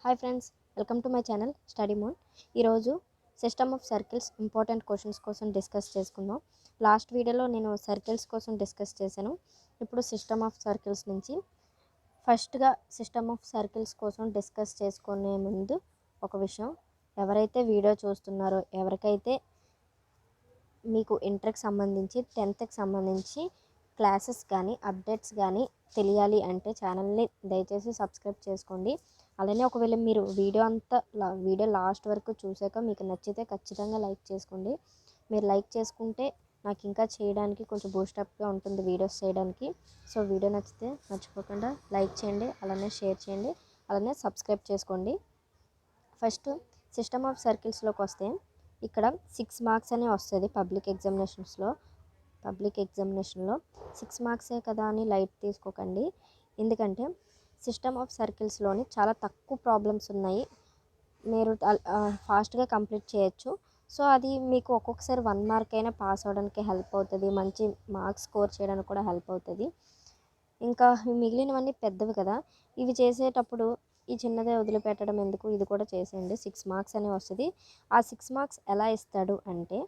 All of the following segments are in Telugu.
Hi friends, welcome to my channel study mode. ఈరోజు system of circles important questions కోసం డిస్కస్ చేసుకుందాం. లాస్ట్ వీడియోలో నేను సర్కిల్స్ కోసం డిస్కస్ చేశాను. ఇప్పుడు సిస్టమ్ ఆఫ్ సర్కిల్స్ నుంచి ఫస్ట్గా సిస్టమ్ ఆఫ్ సర్కిల్స్ కోసం డిస్కస్ చేసుకునే ముందు ఒక విషయం, ఎవరైతే వీడియో చూస్తున్నారో, ఎవరికైతే మీకు ఇంటర్కి సంబంధించి 10th సంబంధించి క్లాసెస్ కానీ అప్డేట్స్ కానీ తెలియాలి అంటే ఛానల్ని దయచేసి సబ్స్క్రైబ్ చేసుకోండి. అలానే ఒకవేళ మీరు వీడియో లాస్ట్ వరకు చూసాక మీకు నచ్చితే ఖచ్చితంగా లైక్ చేసుకోండి. మీరు లైక్ చేసుకుంటే నాకు ఇంకా చేయడానికి కొంచెం బూస్టప్గా ఉంటుంది వీడియోస్ చేయడానికి. సో వీడియో నచ్చితే మర్చిపోకుండా లైక్ చేయండి, అలానే షేర్ చేయండి, అలానే సబ్స్క్రైబ్ చేసుకోండి. ఫస్ట్ సిస్టమ్ ఆఫ్ సర్కిల్స్లోకి వస్తే ఇక్కడ 6 మార్క్స్ అనే వస్తుంది పబ్లిక్ ఎగ్జామినేషన్లో 6 మార్క్సే కదా అని లైట్ తీసుకోకండి. ఎందుకంటే సిస్టమ్ ఆఫ్ సర్కిల్స్లోని చాలా తక్కువ ప్రాబ్లమ్స్ ఉన్నాయి, మీరు ఫాస్ట్గా కంప్లీట్ చేయొచ్చు. సో అది మీకు ఒక్కొక్కసారి 1 మార్క్ అయినా పాస్ అవ్వడానికి హెల్ప్ అవుతుంది, మంచి మార్క్స్ స్కోర్ చేయడానికి కూడా హెల్ప్ అవుతుంది. ఇంకా మిగిలినవన్నీ పెద్దవి కదా, ఇవి చేసేటప్పుడు ఈ చిన్నదే వదిలిపెట్టడం ఎందుకు, ఇది కూడా చేసేయండి. 6 మార్క్స్ అనే వస్తుంది. ఆ 6 మార్క్స్ ఎలా ఇస్తాడు అంటే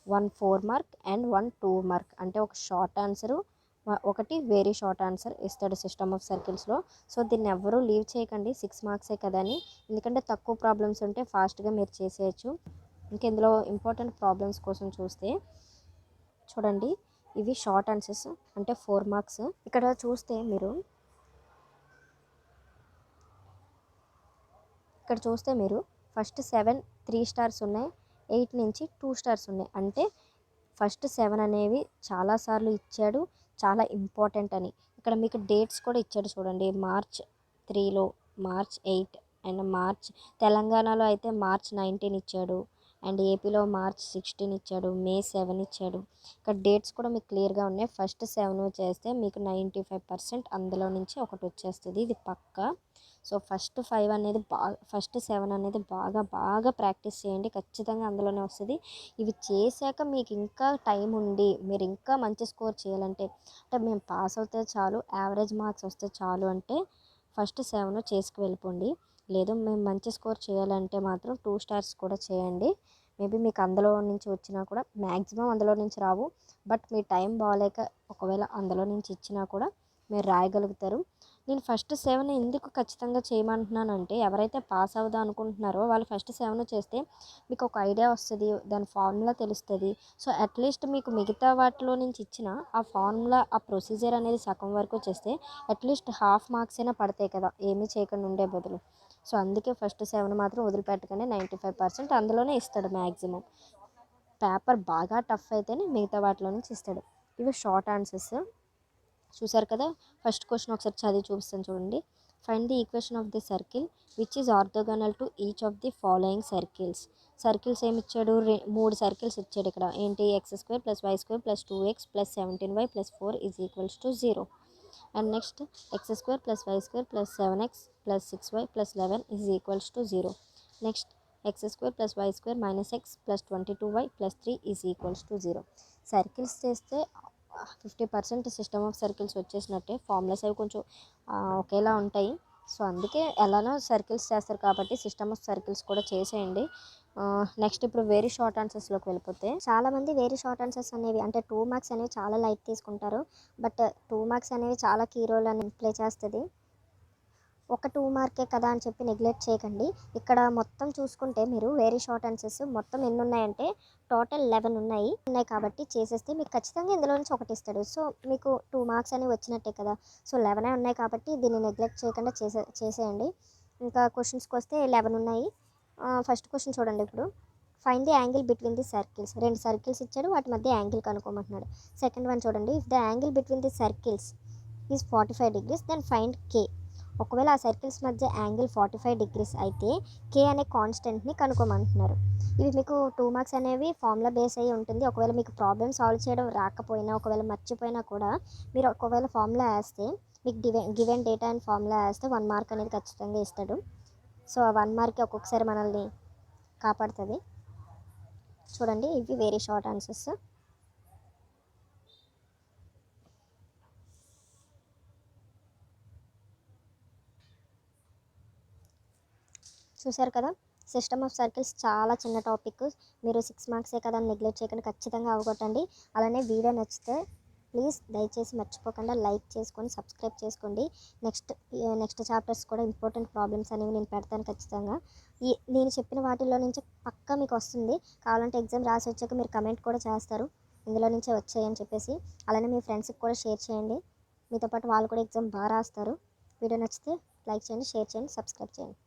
1 4 మార్క్ అండ్ 1 2 మార్క్, అంటే ఒక షార్ట్ ఆన్సరు, ఒకటి వెరీ షార్ట్ ఆన్సర్ ఇస్తాడు సిస్టమ్ ఆఫ్ సర్కిల్స్లో. సో దీన్ని ఎవరూ లీవ్ చేయకండి 6 మార్క్సే కదా అని, ఎందుకంటే తక్కువ ప్రాబ్లమ్స్ ఉంటే ఫాస్ట్గా మీరు చేసేయచ్చు. ఇందులో ఇంపార్టెంట్ ప్రాబ్లమ్స్ కోసం చూస్తే చూడండి, ఇవి షార్ట్ ఆన్సర్స్ అంటే 4 మార్క్స్. ఇక్కడ చూస్తే మీరు ఫస్ట్ 7 3 స్టార్స్ ఉన్నాయి, 8 నుంచి 2 స్టార్స్ ఉన్నాయి. అంటే ఫస్ట్ 7 అనేవి చాలాసార్లు ఇచ్చాడు, చాలా ఇంపార్టెంట్ అని. ఇక్కడ మీకు డేట్స్ కూడా ఇచ్చాడు చూడండి, March 3లో March 8 అండ్ తెలంగాణలో అయితే March 19 ఇచ్చాడు, అండ్ ఏపీలో March 16 ఇచ్చాడు, May 7 ఇచ్చాడు. ఇక్కడ డేట్స్ కూడా మీకు క్లియర్గా ఉన్నాయి. ఫస్ట్ 7 చేస్తే మీకు 95% అందులో నుంచి ఒకటి వచ్చేస్తుంది, ఇది పక్కా. సో ఫస్ట్ 7 అనేది బాగా ప్రాక్టీస్ చేయండి, ఖచ్చితంగా అందులోనే వస్తుంది. ఇవి చేశాక మీకు ఇంకా టైం ఉండి మీరు ఇంకా మంచి స్కోర్ చేయాలంటే, అంటే మేము పాస్ అవుతే చాలు, యావరేజ్ మార్క్స్ వస్తే చాలు అంటే ఫస్ట్ 7 చేసుకు వెళ్ళిపోండి. లేదు మేము మంచి స్కోర్ చేయాలంటే మాత్రం 2 స్టార్స్ కూడా చేయండి. మేబీ మీకు అందులో నుంచి వచ్చినా కూడా, మ్యాక్సిమం అందులో నుంచి రావు, బట్ మీ టైం బాగాలేక ఒకవేళ అందులో నుంచి ఇచ్చినా కూడా మీరు రాయగలుగుతారు. నేను ఫస్ట్ 7 ఎందుకు ఖచ్చితంగా చేయమంటున్నానంటే, ఎవరైతే పాస్ అవుదాం అనుకుంటున్నారో వాళ్ళు ఫస్ట్ 7 చేస్తే మీకు ఒక ఐడియా వస్తుంది, దాని ఫార్ములా తెలుస్తుంది. సో అట్లీస్ట్ మీకు మిగతా వాటిలో నుంచి ఇచ్చిన ఆ ఫార్ములా, ఆ ప్రొసీజర్ అనేది సగం వరకు చేస్తే అట్లీస్ట్ హాఫ్ మార్క్స్ అయినా పడతాయి కదా, ఏమీ చేయకుండా ఉండే బదులు. సో అందుకే ఫస్ట్ 7 మాత్రం వదిలిపెట్టగానే 95% అందులోనే ఇస్తాడు మ్యాక్సిమం. పేపర్ బాగా టఫ్ అయితేనే మిగతా వాటిలో నుంచి ఇస్తాడు. ఇవి షార్ట్ ఆన్సర్స్ చూసారు కదా. ఫస్ట్ క్వశ్చన్ ఒకసారి చదివి చూపిస్తాను చూడండి. Find the equation of the circle which is orthogonal to each of the following circles ఏమి ఇచ్చాడు, 3 సర్కిల్స్ ఇచ్చాడు. ఇక్కడ ఏంటి, x² + y² + 2x + 17y + 4 = 0. And next x² + y² + 7x + 6y + 11 = 0. Next x² + y² - x + 22y + 3 = 0. Circles చేస్తే 50% సిస్టమ్ ఆఫ్ సర్కిల్స్ వచ్చేసినట్టే. ఫార్ములాస్ అవి కొంచెం ఒకేలా ఉంటాయి. సో అందుకే ఎలానో సర్కిల్స్ చేస్తారు కాబట్టి సిస్టమ్ ఆఫ్ సర్కిల్స్ కూడా చేసేయండి. నెక్స్ట్ ఇప్పుడు వెరీ షార్ట్ ఆన్సర్స్లోకి వెళ్ళిపోతే, చాలామంది వెరీ షార్ట్ ఆన్సర్స్ అనేవి అంటే 2 మార్క్స్ అనేవి చాలా లైట్ తీసుకుంటారు. బట్ 2 మార్క్స్ అనేవి చాలా కీ రోల్ అని ప్లే చేస్తుంది. ఒక 2 మార్కే కదా అని చెప్పి నెగ్లెక్ట్ చేయకండి. ఇక్కడ మొత్తం చూసుకుంటే మీరు వెరీ షార్ట్ ఆన్సర్స్ మొత్తం ఎన్ని ఉన్నాయంటే టోటల్ 11 ఉన్నాయి కాబట్టి చేసేస్తే మీకు ఖచ్చితంగా ఇందులో నుంచి ఒకటి ఇస్తాడు. సో మీకు 2 మార్క్స్ అనేవి వచ్చినట్టే కదా. సో 11 ఉన్నాయి కాబట్టి దీన్ని నెగ్లెక్ట్ చేయకుండా చేసేయండి. ఇంకా క్వశ్చన్స్కి వస్తే 11 ఉన్నాయి. ఫస్ట్ క్వశ్చన్ చూడండి. ఇప్పుడు find the angle between the circles, 2 circles ఇచ్చాడు, వాటి మధ్య యాంగిల్ కనుక్కోమంటున్నాడు. సెకండ్ వన్ చూడండి, if the angle between the circles is 45 degrees then find K. ఒకవేళ ఆ సర్కిల్స్ మధ్య యాంగిల్ 45 degrees అయితే కే అనే కాన్స్టెంట్ని కనుక్కోమంటున్నారు. ఇవి మీకు 2 మార్క్స్ అనేవి ఫార్ములా బేస్ అయ్యి ఉంటుంది. ఒకవేళ మీకు ప్రాబ్లమ్ సాల్వ్ చేయడం రాకపోయినా, ఒకవేళ మర్చిపోయినా కూడా మీరు ఒకవేళ ఫార్ములా వేస్తే, మీకు గివెన్ డేటా అండ్ ఫార్ములా వేస్తే 1 మార్క్ అనేది ఖచ్చితంగా ఇస్తాడు. సో ఆ 1 మార్క్ ఒక్కొక్కసారి మనల్ని కాపాడుతుంది. చూడండి, ఇవి వెరీ షార్ట్ ఆన్సర్స్. చూసారు కదా, సిస్టమ్ ఆఫ్ సర్కిల్స్ చాలా చిన్న టాపిక్. మీరు 6 మార్క్సే కదా అని నెగ్లెక్ట్ చేయకుండా ఖచ్చితంగా అవగొట్టండి. అలానే వీడియో నచ్చితే ప్లీజ్ దయచేసి మర్చిపోకుండా లైక్ చేసుకొని సబ్స్క్రైబ్ చేసుకోండి. నెక్స్ట్ చాప్టర్స్ కూడా ఇంపార్టెంట్ ప్రాబ్లమ్స్ అనేవి నేను పెడతాను ఖచ్చితంగా. నేను చెప్పిన వాటిల్లో నుంచి పక్కా మీకు వస్తుంది. కావాలంటే ఎగ్జామ్ రాసి వచ్చాక మీరు కమెంట్ కూడా చేస్తారు ఇందులో నుంచే వచ్చాయని చెప్పేసి. అలానే మీ ఫ్రెండ్స్కి కూడా షేర్ చేయండి, మీతో పాటు వాళ్ళు కూడా ఎగ్జామ్ బాగా రాస్తారు. వీడియో నచ్చితే లైక్ చేయండి, షేర్ చేయండి, సబ్స్క్రైబ్ చేయండి.